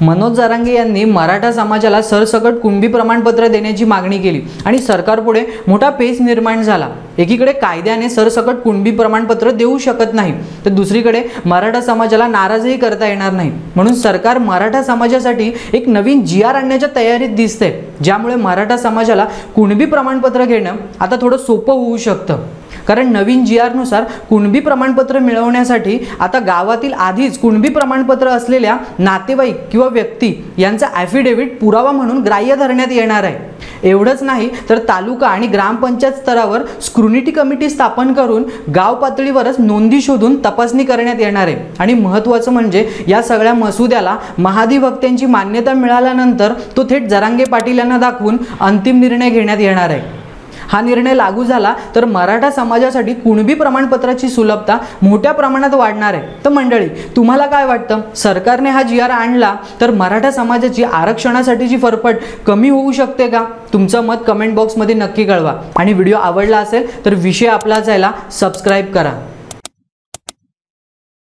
मनोज जरांगे यांनी मराठा समाजाला सरसकट कुणबी प्रमाणपत्र देण्याची मागणी केली आणि सरकारपुढे मोठा पेच निर्माण झाला। एकीकडे कायद्याने सरसकट कुणबी प्रमाणपत्र देऊ शकत नाही, तर दुसरीकडे मराठा समाजाला नाराजही करता येणार नाही। म्हणून सरकार मराठा समाजासाठी एक नवीन GR आणण्याच्या तयारीत दिसते, ज्यामुळे मराठा समाजाला कुणबी प्रमाणपत्र घेणं आता थोडं सोपं होऊ शकतं। कारण नवीन GR नुसार कुणबी प्रमाणपत्र मिळवण्यासाठी आता गावातील आधीच कुणबी प्रमाणपत्र असलेल्या नातेवाईक किंवा व्यक्ती यांचा ॲफिडेव्हिट पुरावा म्हणून ग्राह्य धरण्यात येणार आहे। एवढंच नाही तर तालुका आणि ग्रामपंचायत स्तरावर स्क्रुनिटी कमिटी स्थापन करून गाव पातळीवरच नोंदी शोधून तपासणी करण्यात येणार आहे। आणि महत्त्वाचं म्हणजे या सगळ्या मसुद्याला महाधिवक्त्यांची मान्यता मिळाल्यानंतर तो थेट जरांगे पाटील यांना दाखवून अंतिम निर्णय घेण्यात येणार आहे। हा निर्णय लागू झाला तर मराठा समाजासाठी कुणबी प्रमाणपत्राची सुलभता मोठ्या प्रमाणात वाढणार आहे। तर मंडळी, तुम्हाला काय वाटतं, सरकारने हा GR आणला तर मराठा समाजाची आरक्षणासाठीची फरफट कमी होऊ शकते का? तुमचं मत कमेंट बॉक्समध्ये नक्की कळवा आणि व्हिडिओ आवडला असेल तर विषय आपला जायला सबस्क्राइब करा।